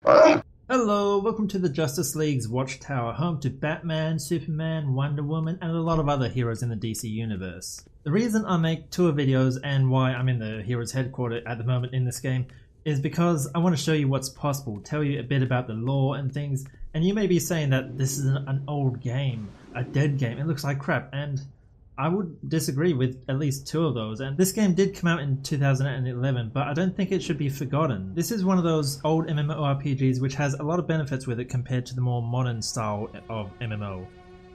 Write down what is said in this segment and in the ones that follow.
Hello, welcome to the Justice League's Watchtower, home to Batman, Superman, Wonder Woman, and a lot of other heroes in the DC universe. The reason I make tour videos and why I'm in the heroes headquarters at the moment in this game is because I want to show you what's possible, tell you a bit about the lore and things, and you may be saying that this is an old game, a dead game, it looks like crap, and I would disagree with at least two of those, and this game did come out in 2011, but I don't think it should be forgotten. This is one of those old MMORPGs which has a lot of benefits with it compared to the more modern style of MMO.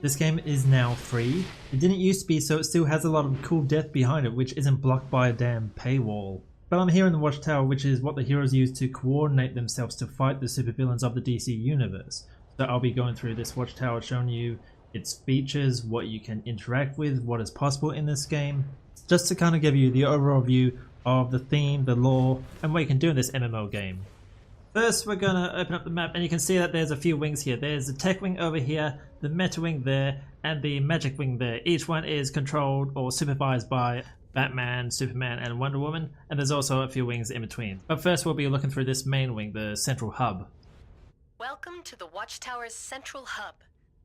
This game is now free. It didn't used to be, so it still has a lot of cool depth behind it which isn't blocked by a damn paywall. But I'm here in the Watchtower, which is what the heroes use to coordinate themselves to fight the supervillains of the DC universe. So I'll be going through this Watchtower showing you its features, what you can interact with, what is possible in this game, just to kind of give you the overall view of the theme, the lore, and what you can do in this MMO game. First we're going to open up the map and you can see that there's a few wings here. There's the tech wing over here, the meta wing there, and the magic wing there. Each one is controlled or supervised by Batman, Superman, and Wonder Woman, and there's also a few wings in between. But first we'll be looking through this main wing, the central hub. Welcome to the Watchtower's central hub.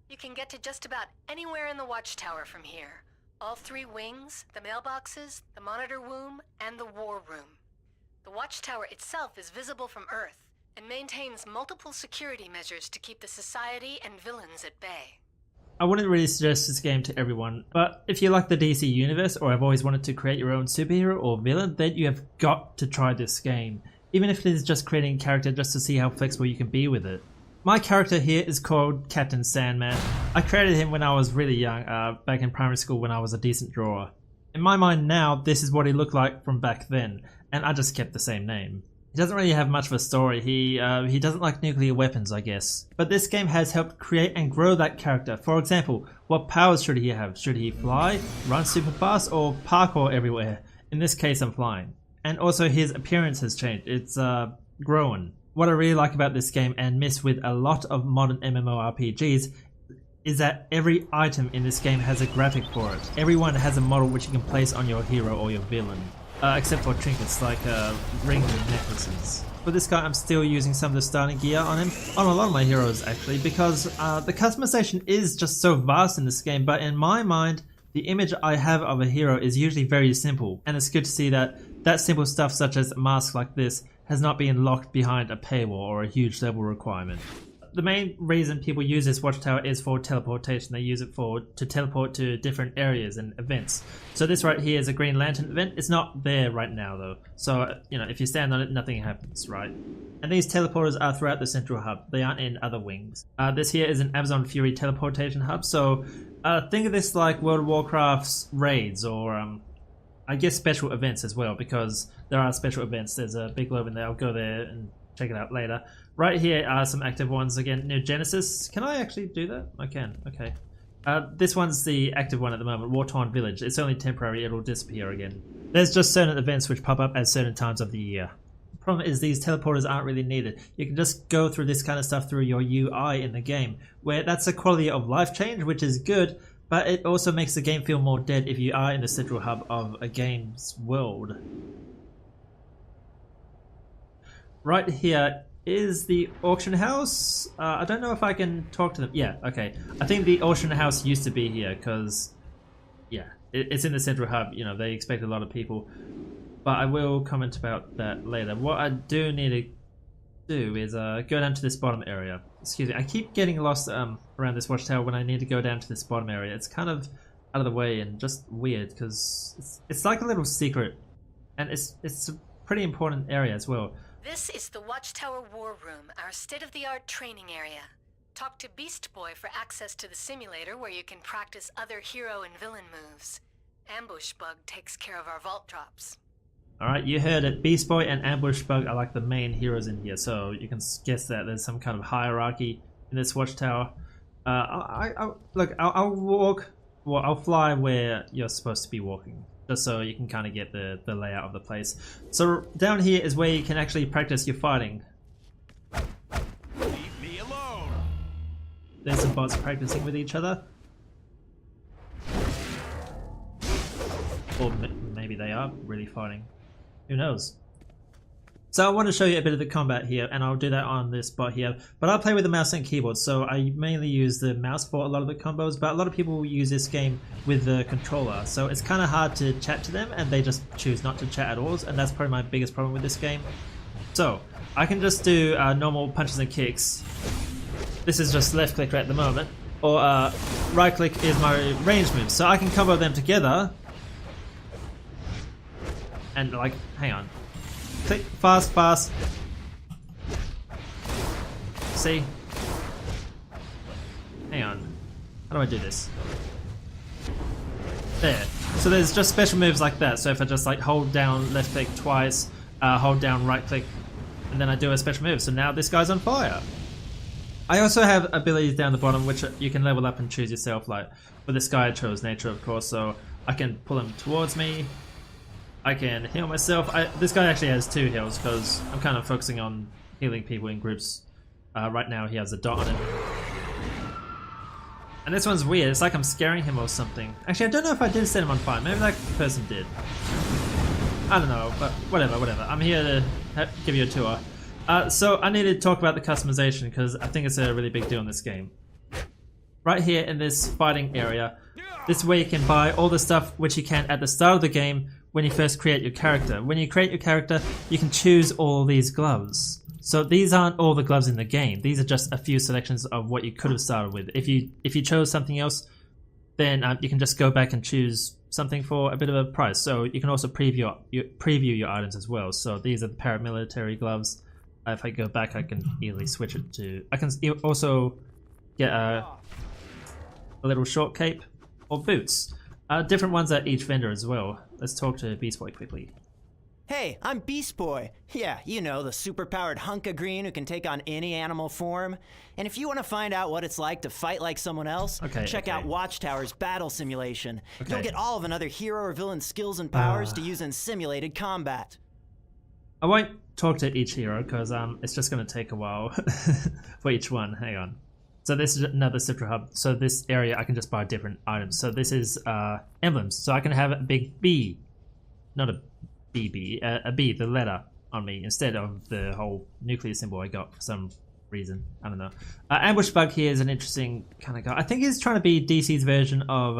You can get to just about anywhere in the Watchtower from here. All three wings, the mailboxes, the monitor womb, and the war room. The Watchtower itself is visible from Earth and maintains multiple security measures to keep the society and villains at bay. I wouldn't really suggest this game to everyone, but if you like the DC universe or have always wanted to create your own superhero or villain, then you have got to try this game. Even if it is just creating a character just to see how flexible you can be with it. My character here is called Captain Sandman. I created him when I was really young, back in primary school when I was a decent drawer. In my mind now, this is what he looked like from back then, and I just kept the same name. He doesn't really have much of a story, he doesn't like nuclear weapons, I guess. But this game has helped create and grow that character. For example, what powers should he have? Should he fly, run super fast, or parkour everywhere? In this case, I'm flying. And also his appearance has changed, it's grown. What I really like about this game and miss with a lot of modern MMORPGs is that every item in this game has a graphic for it. Everyone has a model which you can place on your hero or your villain, except for trinkets like rings and necklaces. For this guy I'm still using some of the starting gear on him, on a lot of my heroes actually, because the customization is just so vast in this game, but in my mind the image I have of a hero is usually very simple, and it's good to see that simple stuff such as a mask like this has not been locked behind a paywall or a huge level requirement. The main reason people use this Watchtower is for teleportation. They use it to teleport to different areas and events. So this right here is a Green Lantern event. It's not there right now though. So, you know, if you stand on it, nothing happens, right? And these teleporters are throughout the central hub. They aren't in other wings. This here is an Amazon Fury teleportation hub. So think of this like World of Warcraft's raids or I guess special events as well, because there are special events. There's a big globe in there. I'll go there and check it out later. Right here are some active ones. Again, New Genesis. Can I actually do that? I can. Okay. This one's the active one at the moment, War-Torn Village. It's only temporary. It'll disappear again. There's just certain events which pop up at certain times of the year. The problem is these teleporters aren't really needed. You can just go through this kind of stuff through your UI in the game, where that's a quality of life change, which is good, but it also makes the game feel more dead if you are in the central hub of a game's world. Right here is the auction house. I don't know if I can talk to them. Yeah, okay. I think the auction house used to be here because, yeah, it's in the central hub. You know, they expect a lot of people. But I will comment about that later. What I do need to do is go down to this bottom area. Excuse me, I keep getting lost around this Watchtower when I need to go down to this bottom area. It's kind of out of the way and just weird because it's like a little secret, and it's a pretty important area as well. This is the Watchtower War Room, our state-of-the-art training area. Talk to Beast Boy for access to the simulator where you can practice other hero and villain moves. Ambush Bug takes care of our vault drops. Alright, you heard it. Beast Boy and Ambush Bug are like the main heroes in here, so you can guess that there's some kind of hierarchy in this Watchtower. I'll walk, well, I'll fly where you're supposed to be walking, just so you can kind of get the layout of the place. So down here is where you can actually practice your fighting. Leave me alone. There's some bots practicing with each other. Or maybe they are really fighting. Who knows? So I want to show you a bit of the combat here, and I'll do that on this spot here. But I'll play with the mouse and keyboard, so I mainly use the mouse for a lot of the combos, but a lot of people use this game with the controller, so it's kind of hard to chat to them, and they just choose not to chat at all, and that's probably my biggest problem with this game. So, I can just do normal punches and kicks. This is just left click right at the moment, or right click is my range move, so I can combo them together, and like, hang on. Click, fast, fast. See? Hang on. How do I do this? There. So there's just special moves like that. So if I just like hold down left click twice, hold down right click, and then I do a special move. So now this guy's on fire. I also have abilities down the bottom which you can level up and choose yourself. Like with this guy I chose nature, of course, so I can pull him towards me. I can heal myself. This guy actually has 2 heals because I'm kind of focusing on healing people in groups. Right now he has a dot on him. And this one's weird, it's like I'm scaring him or something. Actually, I don't know if I did set him on fire, maybe that person did. I don't know, but whatever. I'm here to give you a tour. So I need to talk about the customization because I think it's a really big deal in this game. Right here in this fighting area, this is where you can buy all the stuff which you can at the start of the game when you first create your character. When you create your character, you can choose all these gloves. So these aren't all the gloves in the game. These are just a few selections of what you could have started with. If you chose something else, then you can just go back and choose something for a bit of a price. So you can also preview your items as well. So these are the paramilitary gloves. If I go back, I can easily switch it to... I can also get a little short cape or boots. Different ones at each vendor as well. Let's talk to Beast Boy quickly. Hey, I'm Beast Boy. Yeah, you know, the superpowered hunk of green who can take on any animal form. And if you want to find out what it's like to fight like someone else, check out Watchtower's battle simulation. You'll get all of another hero or villain skills and powers to use in simulated combat. I won't talk to each hero because it's just going to take a while for each one. Hang on. So this is another Central Hub. So this area I can just buy different items. So this is emblems. So I can have a big B, not a BB, a B, the letter on me instead of the whole nuclear symbol I got for some reason. I don't know. Ambush Bug here is an interesting kind of guy. I think he's trying to be DC's version of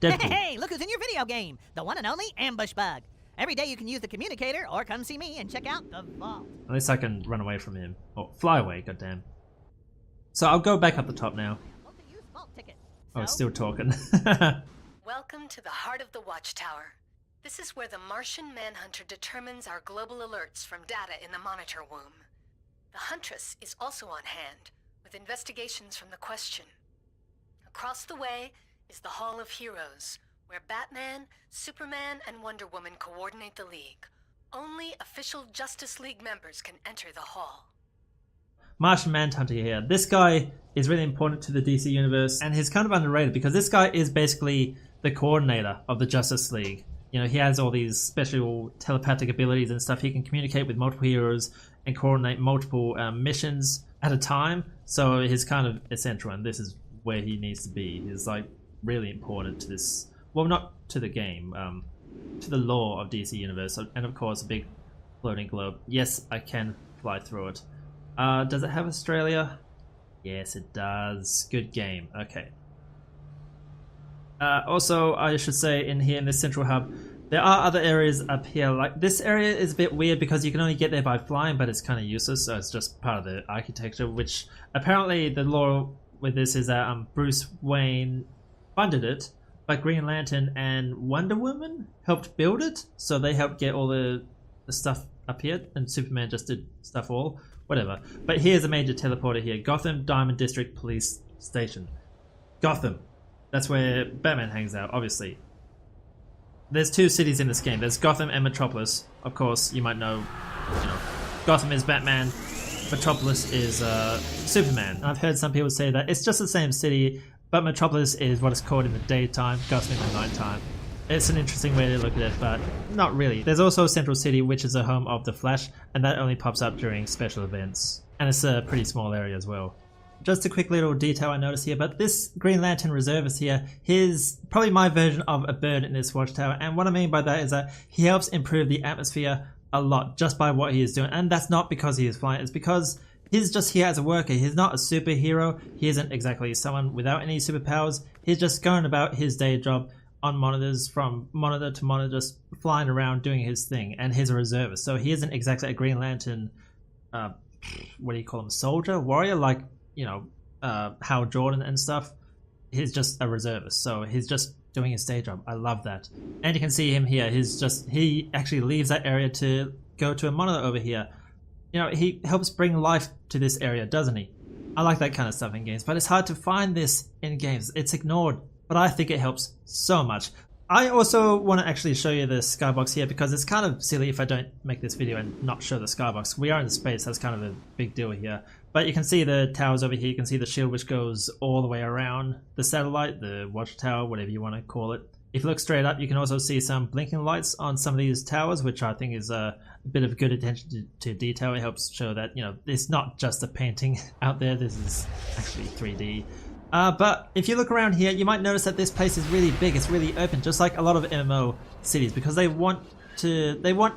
Deadpool. Hey, look who's in your video game. The one and only Ambush Bug. Every day you can use the communicator or come see me and check out the vault. At least I can run away from him. Or fly away, goddamn. So I'll go back up the top now. Oh, it's still talking. Welcome to the heart of the Watchtower. This is where the Martian Manhunter determines our global alerts from data in the monitor womb. The Huntress is also on hand, with investigations from the Question. Across the way is the Hall of Heroes, where Batman, Superman, and Wonder Woman coordinate the League. Only official Justice League members can enter the hall. Martian Manhunter here. This guy is really important to the DC universe, and he's kind of underrated because this guy is basically the coordinator of the Justice League. You know, he has all these special telepathic abilities and stuff. He can communicate with multiple heroes and coordinate multiple missions at a time. So he's kind of essential, and this is where he needs to be. He's like really important to this. Well, not to the game, to the lore of DC Universe, and of course a big floating globe. Yes, I can fly through it. Does it have Australia? Yes, it does. Good game. Okay. Also, I should say in here in this central hub, there are other areas up here. Like this area is a bit weird because you can only get there by flying, but it's kind of useless. So it's just part of the architecture, which apparently the lore with this is that Bruce Wayne funded it, but Green Lantern and Wonder Woman helped build it. So they helped get all the stuff up here, and Superman just did stuff all. Whatever. But here's a major teleporter here. Gotham Diamond District Police Station. Gotham. That's where Batman hangs out, obviously. There's 2 cities in this game. There's Gotham and Metropolis. Of course, you might know, Gotham is Batman, Metropolis is Superman. I've heard some people say that it's just the same city, but Metropolis is what it's called in the daytime, Gotham in the nighttime. It's an interesting way to look at it, but not really. There's also Central City, which is the home of the Flash, and that only pops up during special events. And it's a pretty small area as well. Just a quick little detail I noticed here, but this Green Lantern reservist here, he's probably my version of a bird in this watchtower, and what I mean by that is that he helps improve the atmosphere a lot just by what he is doing, and that's not because he is flying, it's because he's just here as a worker. He's not a superhero, he isn't exactly someone without any superpowers, he's just going about his day job on monitors, from monitor to monitor, just flying around doing his thing, and he's a reservist, so he isn't exactly a Green Lantern, what do you call him, soldier, warrior, like, you know, Hal Jordan and stuff. He's just a reservist, so he's just doing his day job. I love that. And you can see him here, he actually leaves that area to go to a monitor over here. You know, he helps bring life to this area, doesn't he? I like that kind of stuff in games, but it's hard to find this in games. It's ignored, but I think it helps so much. I also want to actually show you the skybox here, because it's kind of silly if I don't make this video and not show the skybox. We are in space, that's kind of a big deal here. But you can see the towers over here, you can see the shield which goes all the way around the satellite, the watchtower, whatever you want to call it. If you look straight up, you can also see some blinking lights on some of these towers, which I think is a bit of good attention to detail. It helps show that, you know, it's not just a painting out there, this is actually 3D. But if you look around here, you might notice that this place is really big, it's really open, just like a lot of MMO cities, because they want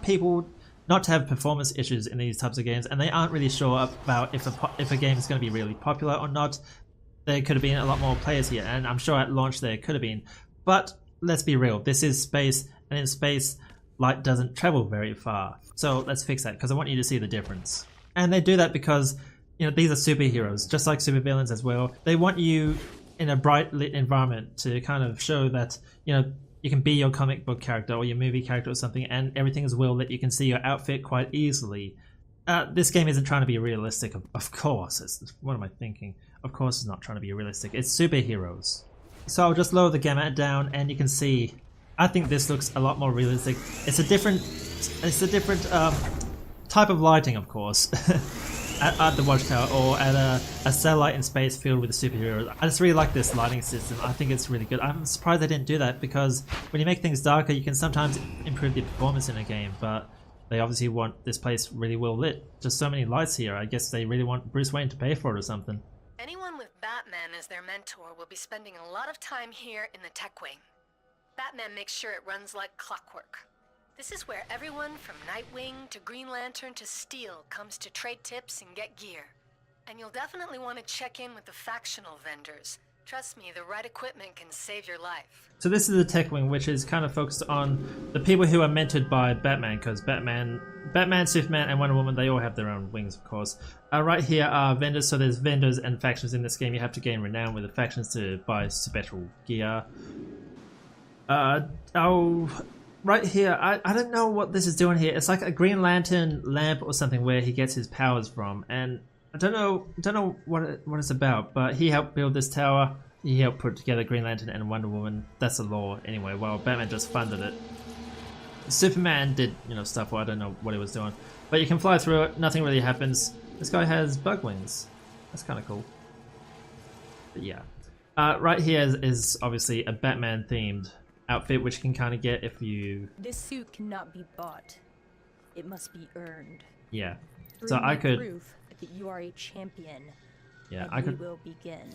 people not to have performance issues in these types of games, and they aren't really sure about if a game is going to be really popular or not. There could have been a lot more players here, and I'm sure at launch there could have been. But let's be real, this is space, and in space, light doesn't travel very far. So let's fix that, because I want you to see the difference. And they do that because, you know, these are superheroes, just like supervillains as well. They want you in a bright lit environment to kind of show that, you know, you can be your comic book character or your movie character or something, and everything is well lit. You can see your outfit quite easily. This game isn't trying to be realistic, of course. What am I thinking? Of course it's not trying to be realistic. It's superheroes. So I'll just lower the gamma down, and you can see, I think this looks a lot more realistic. It's a different type of lighting, of course. At the Watchtower, or at a satellite in space filled with superheroes. I just really like this lighting system. I think it's really good. I'm surprised they didn't do that, because when you make things darker, you can sometimes improve the performance in a game, but they obviously want this place really well lit. Just so many lights here. I guess they really want Bruce Wayne to pay for it or something. Anyone with Batman as their mentor will be spending a lot of time here in the tech wing. Batman makes sure it runs like clockwork. This is where everyone from Nightwing to Green Lantern to Steel comes to trade tips and get gear. And you'll definitely want to check in with the factional vendors. Trust me, the right equipment can save your life. So this is the tech wing, which is kind of focused on the people who are mentored by Batman, because Batman, Superman, and Wonder Woman, they all have their own wings, of course. Right here are vendors, so there's vendors and factions in this game. You have to gain renown with the factions to buy special gear. Right here, I don't know what this is doing here. It's like a Green Lantern lamp or something where he gets his powers from, and I don't know what it's about. But he helped build this tower. He helped put together Green Lantern and Wonder Woman. That's the lore, anyway. While Batman just funded it. Superman did, you know, stuff. Well, I don't know what he was doing, but you can fly through it. Nothing really happens. This guy has bug wings. That's kind of cool. But yeah, right here is obviously a Batman themed outfit, which you can kind of get if you... This suit cannot be bought. It must be earned. Yeah. Bring So I could... proof that you are a champion. Yeah, We will begin.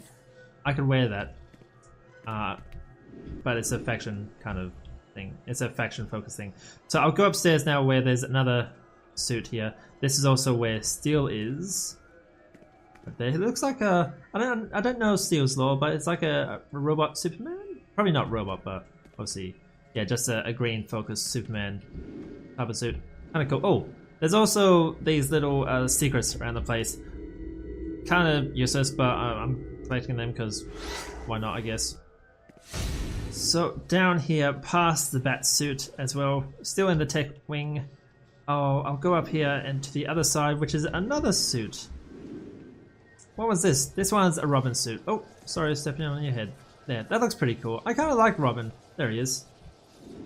I could wear that. But it's a faction kind of thing. It's a faction focused thing. So I'll go upstairs now where there's another suit here. This is also where Steel is. Right there. It looks like a... I don't know Steel's lore, but it's like a robot Superman? Probably not robot, but... obviously, yeah, just a green focused Superman type of suit. Kind of cool. Oh, there's also these little secrets around the place. Kind of useless, but I'm collecting them because why not, I guess. So down here, past the bat suit as well, still in the tech wing. Oh, I'll go up here and to the other side, which is another suit. What was this? This one's a Robin suit. Oh, sorry, stepping on your head. There, that looks pretty cool. I kind of like Robin. There he is.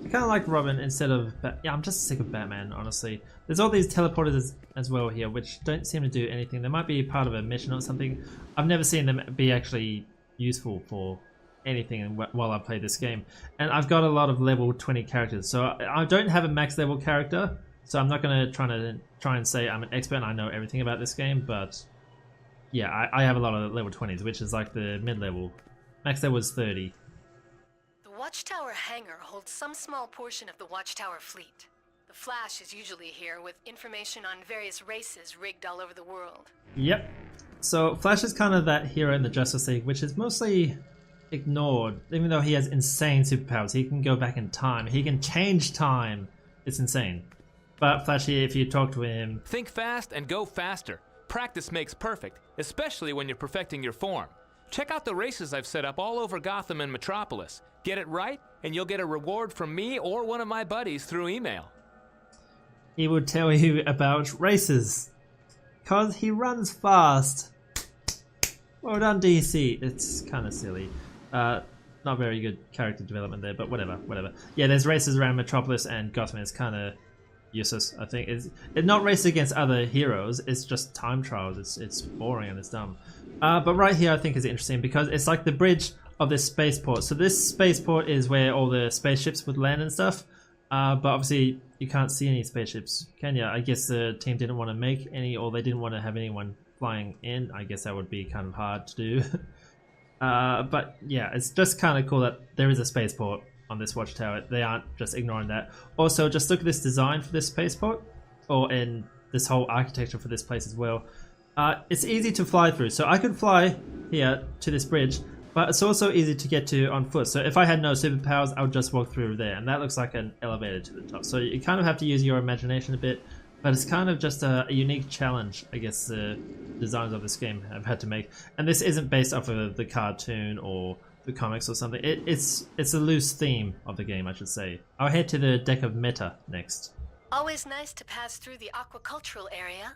I kind of like Robin instead of... yeah, I'm just sick of Batman, honestly. There's all these teleporters as well here, which don't seem to do anything. They might be part of a mission or something. I've never seen them be actually useful for anything while I play this game. And I've got a lot of level 20 characters, so I don't have a max level character, so I'm not going to try and say I'm an expert and I know everything about this game, but yeah, I have a lot of level 20s, which is like the mid-level. Max level is 30. The Watchtower Hangar holds some small portion of the Watchtower fleet. The The Flash is usually here with information on various races rigged all over the world. Yep. So Flash is kind of that hero in the Justice League, which is mostly ignored. Even though he has insane superpowers, he can go back in time. He can change time. It's insane. But Flash here, if you talk to him... Think fast and go faster. Practice makes perfect, especially when you're perfecting your form. Check out the races I've set up all over Gotham and Metropolis. Get it right, and you'll get a reward from me or one of my buddies through email. He would tell you about races. Cause he runs fast. Well done, DC. It's kind of silly. Not very good character development there, but whatever. Yeah, there's races around Metropolis and Gotham. It's kind of useless, I think. It's not races against other heroes. It's just time trials. It's boring and it's dumb. But right here, I think is interesting because it's like the bridge of this spaceport. So this spaceport is where all the spaceships would land and stuff. But obviously, you can't see any spaceships, can you? I guess the team didn't want to make any, or they didn't want to have anyone flying in. I guess that would be kind of hard to do. But yeah, it's just kind of cool that there is a spaceport on this watchtower. They aren't just ignoring that. Also, just look at this design for this spaceport, or in this whole architecture for this place as well. It's easy to fly through, so I could fly here to this bridge, but it's also easy to get to on foot. So if I had no superpowers, I would just walk through there, and that looks like an elevator to the top. So you kind of have to use your imagination a bit, but it's kind of just a unique challenge, I guess, the designers of this game have had to make. And this isn't based off of the cartoon or the comics or something. It's a loose theme of the game, I should say. I'll head to the deck of Meta next. Always nice to pass through the Aquacultural Area.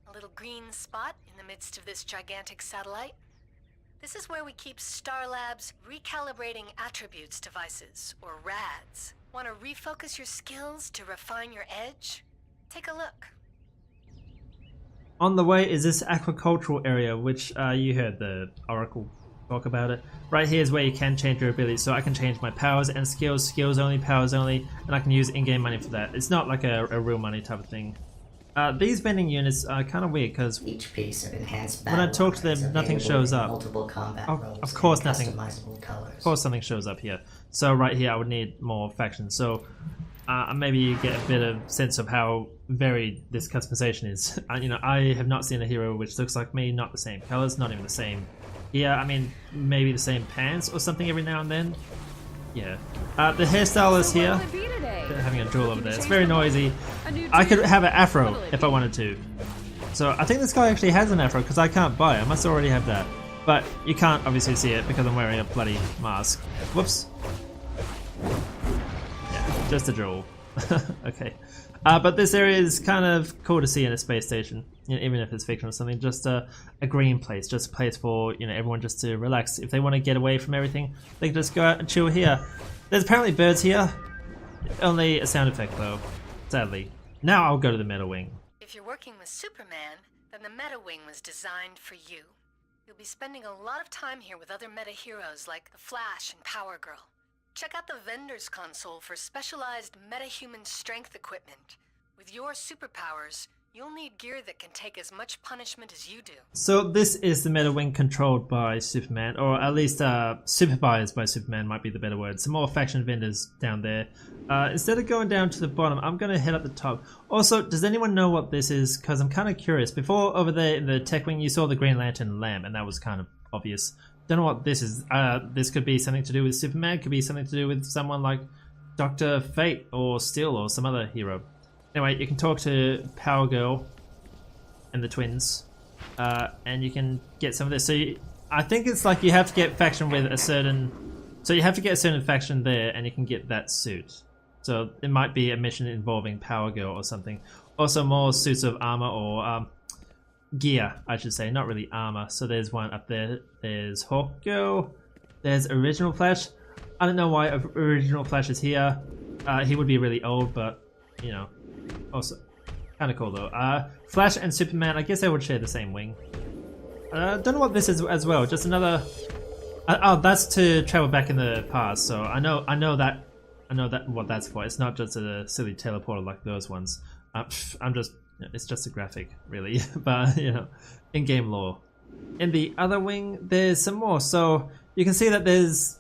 A little green spot in the midst of this gigantic satellite. This is where we keep Star Lab's Recalibrating Attributes devices, or RADs. Want to refocus your skills to refine your edge? Take a look. On the way is this Aquacultural Area, which you heard the Oracle talk about it. Right here is where you can change your abilities. So I can change my powers and skills only, powers only, and I can use in-game money for that. It's not like a real money type of thing. These vending units are kind of weird because each piece of enhanced when I talk to them, nothing shows up. Multiple combat Of course, nothing. Customizable colors. Of course, something shows up here. So right here, I would need more factions. So maybe you get a bit of sense of how varied this customization is. I have not seen a hero which looks like me. Not the same colors, not even the same. Yeah, I mean, maybe the same pants or something every now and then. Yeah. The hairstylist here, they're having a duel over there. It's very noisy. I could have an afro if I wanted to. So I think this guy actually has an afro because I can't buy it. I must already have that. But you can't obviously see it because I'm wearing a bloody mask. Whoops. Yeah, just a duel. Okay. But this area is kind of cool to see in a space station, even if it's fiction or something. Just a green place, just a place for everyone just to relax. If they want to get away from everything, they can just go out and chill here. There's apparently birds here. Only a sound effect though, sadly. Now I'll go to the Meta Wing. If you're working with Superman, then the Meta Wing was designed for you. You'll be spending a lot of time here with other meta heroes like the Flash and Power Girl. Check out the vendor's console for specialized metahuman strength equipment. With your superpowers, you'll need gear that can take as much punishment as you do. So this is the Meta Wing controlled by Superman, or at least supervised by Superman might be the better word. Some more faction vendors down there. Instead of going down to the bottom, I'm going to head up the top. Also, does anyone know what this is? Because I'm kind of curious. Before, over there in the tech wing, you saw the Green Lantern lamp, and that was kind of obvious. Don't know what this is. This could be something to do with Superman, could be something to do with someone like Dr. Fate or Steel or some other hero. Anyway, you can talk to Power Girl and the twins, and you can get some of this. So I think it's like you have to get faction with a certain... So you have to get a certain faction there, and you can get that suit. So it might be a mission involving Power Girl or something. Also more suits of armor or... gear, I should say, not really armor. So there's one up there. There's Hawk Girl. There's Original Flash. I don't know why Original Flash is here. He would be really old, but also kind of cool though. Flash and Superman, I guess they would share the same wing. Don't know what this is as well. Just another. Oh, that's to travel back in the past. So I know that what that's for. It's not just a silly teleporter like those ones. I'm just. It's just a graphic, really, but in-game lore. In the other wing, there's some more. So you can see that there's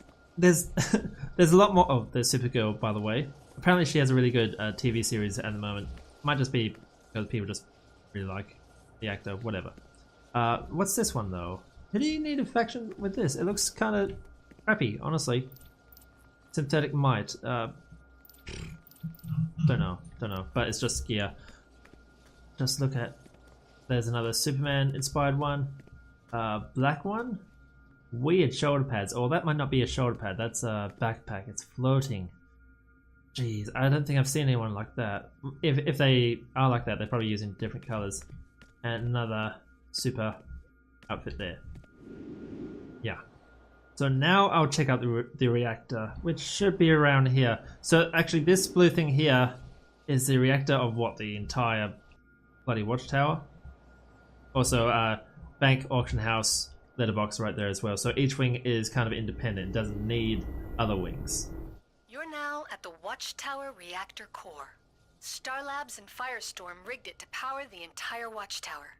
a lot more. Oh, there's Supergirl, by the way. Apparently she has a really good TV series at the moment. Might just be because people just really like the actor, whatever. What's this one though? Who do you need a faction with this? It looks kind of crappy, honestly. Synthetic might. Don't know, but it's just gear. Just look at. There's another Superman inspired one. Black one. Weird shoulder pads. Oh, that might not be a shoulder pad. That's a backpack. It's floating. Jeez, I don't think I've seen anyone like that. If they are like that, they're probably using different colors. And another super outfit there. Yeah. So now I'll check out the reactor, which should be around here. So actually this blue thing here is the reactor of what? The entire bloody Watchtower? Also, bank, auction house, letterbox right there as well. So each wing is kind of independent. It doesn't need other wings. You're now at the Watchtower reactor core. Star Labs and Firestorm rigged it to power the entire Watchtower.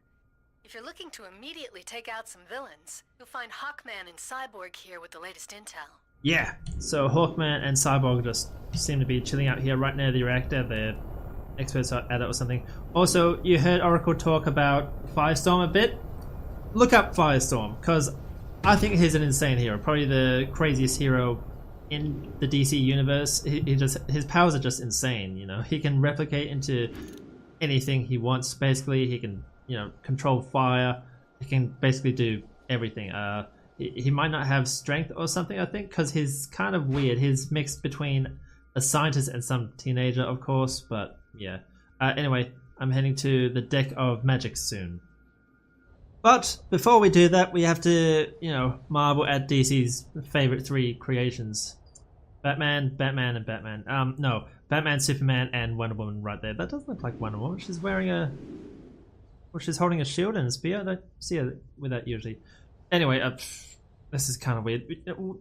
If you're looking to immediately take out some villains, you'll find Hawkman and Cyborg here with the latest intel. Yeah, so Hawkman and Cyborg just seem to be chilling out here right near the reactor. They're experts at it or something. Also, you heard Oracle talk about Firestorm a bit. Look up Firestorm, because I think he's an insane hero. Probably the craziest hero in the DC universe. His powers are just insane, you know. He can replicate into anything he wants, basically. He can, you know, control fire. He can basically do everything. He might not have strength or something, I think, because he's kind of weird. He's mixed between a scientist and some teenager, of course, but yeah. Anyway, I'm heading to the deck of magic soon. But before we do that, we have to, you know, marvel at DC's favorite three creations. Batman, Batman, and Batman. No, Batman, Superman, and Wonder Woman right there. That doesn't look like Wonder Woman. She's wearing a... Well, she's holding a shield and a spear. I don't see her with that usually. Anyway, this is kind of weird.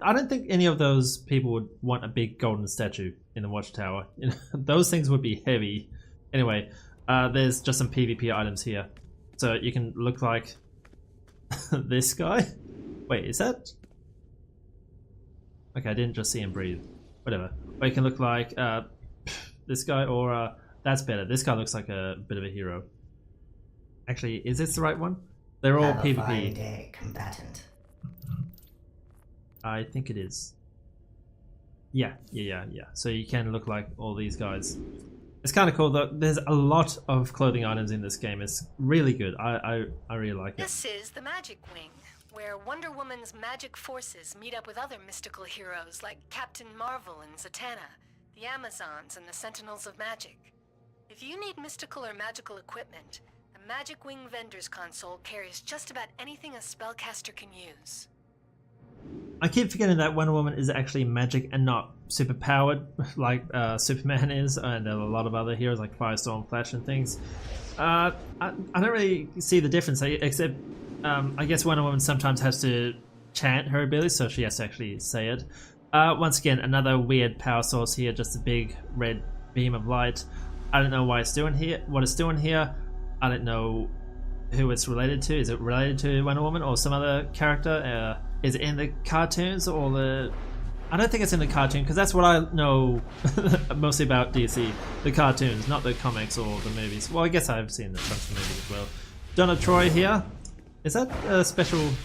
I don't think any of those people would want a big golden statue in the Watchtower. You know, those things would be heavy. Anyway, there's just some PvP items here. So you can look like this guy. Wait, is that... Okay, I didn't just see him breathe. Whatever. Or you can look like this guy, or that's better. This guy looks like a bit of a hero. Actually, is this the right one? They're all Have PvP. a fine day, combatant. I think it is. Yeah. So you can look like all these guys. It's kind of cool though. There's a lot of clothing items in this game. It's really good. I really like it. This is the Magic Wing, where Wonder Woman's magic forces meet up with other mystical heroes like Captain Marvel and Zatanna, the Amazons, and the Sentinels of Magic. If you need mystical or magical equipment, the Magic Wing Vendors Console carries just about anything a spellcaster can use. I keep forgetting that Wonder Woman is actually magic and not super powered like Superman is, and there are a lot of other heroes like Firestorm, Flash, and things. I don't really see the difference, except I guess Wonder Woman sometimes has to chant her abilities, so she has to actually say it. Once again, another weird power source here, just a big red beam of light. I don't know why it's doing here. What it's doing here, I don't know who it's related to. Is it related to Wonder Woman or some other character? Is it in the cartoons or the... I don't think it's in the cartoon, because that's what I know mostly about DC. The cartoons, not the comics or the movies. Well, I guess I've seen the chunks of movies as well. Donna Troy here. Is that a special... Look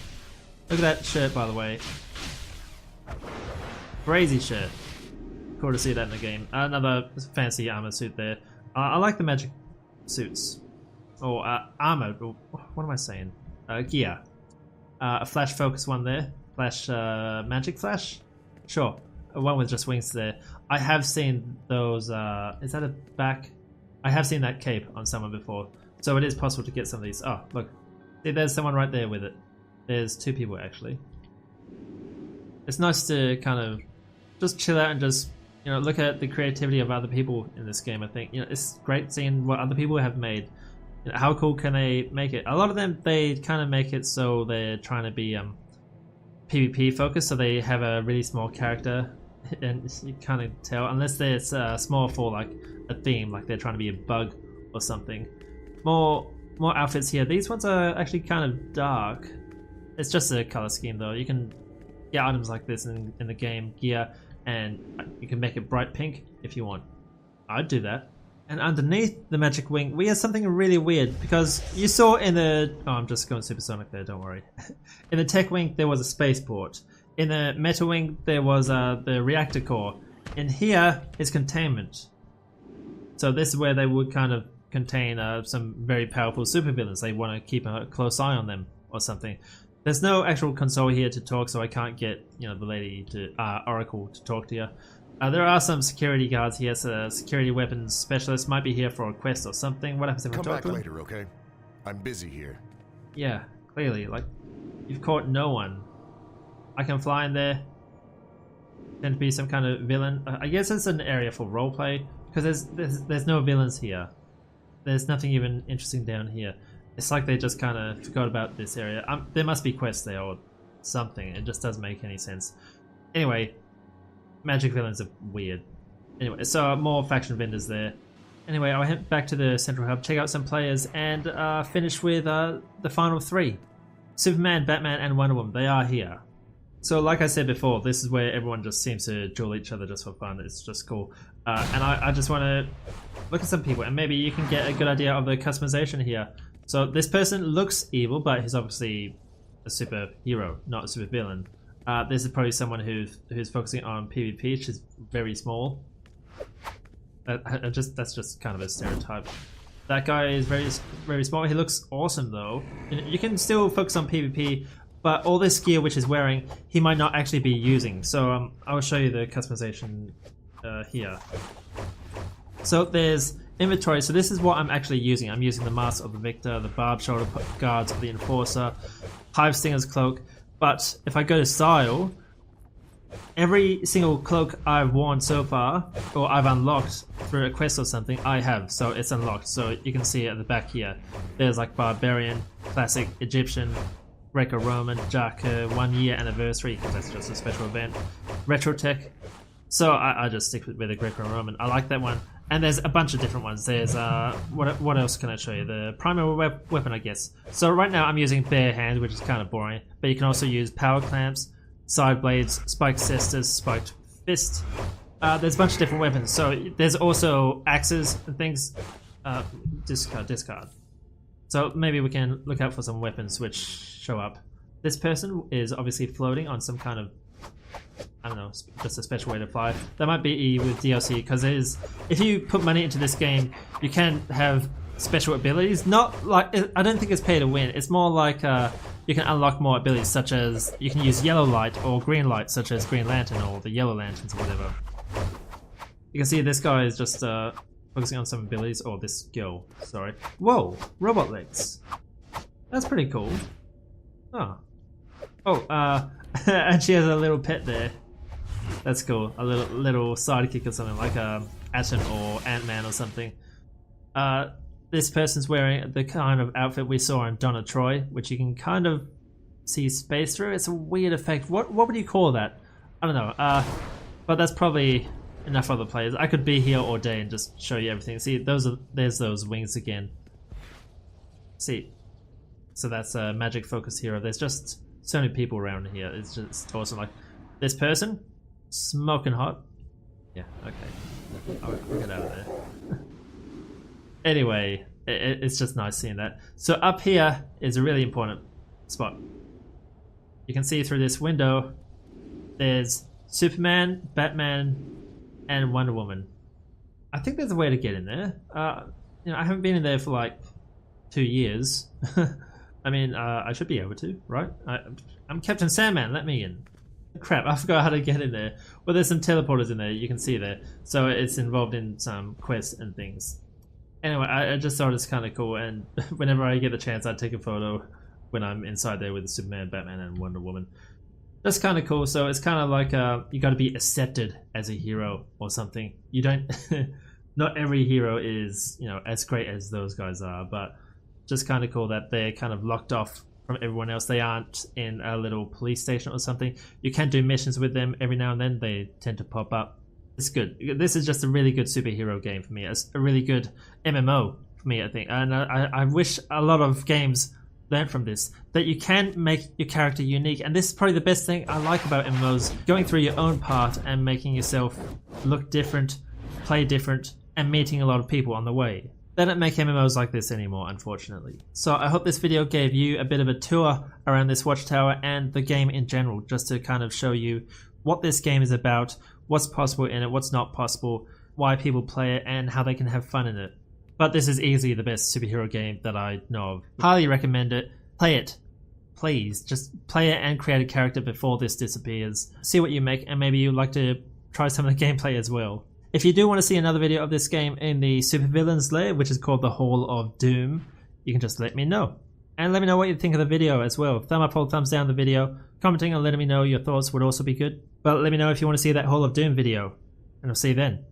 at that shirt, by the way. Crazy shirt. Cool to see that in the game. Another fancy armor suit there. I like the magic suits. Or armor. What am I saying? Gear. A flash focus one there. Flash, magic flash? Sure. One with just wings there. I have seen those, is that a back? I have seen that cape on someone before. So it is possible to get some of these. Oh, look. See, there's someone right there with it. There's two people actually. It's nice to kind of just chill out and just, you know, look at the creativity of other people in this game, I think. You know, it's great seeing what other people have made. You know, how cool can they make it? A lot of them, they kind of make it so they're trying to be PvP focused, so they have a really small character, and you kind of tell, unless it's small for like a theme, like they're trying to be a bug or something. More outfits here. These ones are actually kind of dark. It's just a color scheme though. You can get items like this in the game gear, and you can make it bright pink if you want. I'd do that. And underneath the magic wing, we have something really weird, because you saw in the... Oh, I'm just going supersonic there, don't worry. In the tech wing, there was a spaceport. In the metal wing, there was the reactor core. In here is containment. So this is where they would kind of contain some very powerful supervillains. They want to keep a close eye on them or something. There's no actual console here to talk, so I can't get, you know, the lady to Oracle to talk to you. There are some security guards here, so security weapons specialists might be here for a quest or something. What happens if I talk to them? Come back later, okay? I'm busy here. Yeah, clearly. Like, you've caught no one. I can fly in there. Tend to be some kind of villain. I guess it's an area for roleplay, because there's no villains here. There's nothing even interesting down here. It's like they just kind of forgot about this area. There must be quests there or something. It just doesn't make any sense. Anyway, magic villains are weird. Anyway, so more faction vendors there. Anyway, I went back to the central hub, check out some players, and finish with the final three. Superman, Batman, and Wonder Woman. They are here. So like I said before, this is where everyone just seems to duel each other just for fun. It's just cool. And I just want to look at some people, and maybe you can get a good idea of the customization here. So this person looks evil, but he's obviously a superhero, not a supervillain. This is probably someone who's focusing on PvP, which is very small. That's just kind of a stereotype. That guy is very small. He looks awesome though. You can still focus on PvP, but all this gear which he's wearing, he might not actually be using. So I will show you the customization here. So there's inventory. So this is what I'm actually using. I'm using the mask of the Victor, the barbed shoulder guards of the Enforcer, Hive Stinger's cloak. But if I go to style, every single cloak I've worn so far, or I've unlocked through a quest or something, I have. So it's unlocked. So you can see at the back here, there's like Barbarian, Classic, Egyptian, Greco-Roman, Jaka, 1 year anniversary, because that's just a special event, Retro Tech. So I just stick with the Greco-Roman. I like that one. And there's a bunch of different ones. There's, what else can I show you? The primary weapon, I guess. So right now I'm using bare hand, which is kind of boring. But you can also use power clamps, side blades, spiked cestus, spiked fist. There's a bunch of different weapons. So there's also axes and things. Discard. So maybe we can look out for some weapons which show up. This person is obviously floating on some kind of, I don't know, just a special way to fly. That might be with DLC, because if you put money into this game, you can have special abilities. Not like, I don't think it's pay to win. It's more like you can unlock more abilities, such as you can use yellow light or green light, such as Green Lantern or the Yellow Lanterns or whatever. You can see this guy is just focusing on some abilities, or this girl, sorry. Whoa, robot legs. That's pretty cool. Oh. And she has a little pet there. That's cool. A little sidekick or something, like Atom or Ant-Man or something. This person's wearing the kind of outfit we saw in Donna Troy, which you can kind of see space through. It's a weird effect. What would you call that? I don't know. But that's probably enough for the players. I could be here all day and just show you everything. See, there's those wings again. See, so that's a magic focus hero. There's just so many people around here. It's just awesome. Like this person, smoking hot. Yeah, okay. I'll get out of there. Anyway, it's just nice seeing that. So up here is a really important spot. You can see through this window, there's Superman, Batman, and Wonder Woman. I think there's a way to get in there. You know, I haven't been in there for like 2 years. I mean, I should be able to, right? I'm Captain Sandman, let me in. Crap, I forgot how to get in there. Well, there's some teleporters in there, you can see there. So it's involved in some quests and things. Anyway, I just thought it's kind of cool, and whenever I get the chance, I take a photo when I'm inside there with Superman, Batman, and Wonder Woman. That's kind of cool. So it's kind of like you got to be accepted as a hero or something. You don't. Not every hero is, you know, as great as those guys are, but just kind of cool that they're kind of locked off from everyone else. They aren't in a little police station or something. You can do missions with them every now and then. They tend to pop up. It's good. This is just a really good superhero game for me. It's a really good MMO for me, I think. And I wish a lot of games learn from this, that you can make your character unique. And this is probably the best thing I like about MMOs, going through your own path and making yourself look different, play different, and meeting a lot of people on the way. They don't make MMOs like this anymore, unfortunately. So I hope this video gave you a bit of a tour around this Watchtower and the game in general, just to kind of show you what this game is about, what's possible in it, what's not possible, why people play it, and how they can have fun in it. But this is easily the best superhero game that I know of. Highly recommend it. Play it. Please, just play it and create a character before this disappears. See what you make, and maybe you'd like to try some of the gameplay as well. If you do want to see another video of this game in the supervillains lair, which is called the Hall of Doom, you can just let me know. And let me know what you think of the video as well. Thumb up or thumbs down the video. Commenting and letting me know your thoughts would also be good. But let me know if you want to see that Hall of Doom video. And I'll see you then.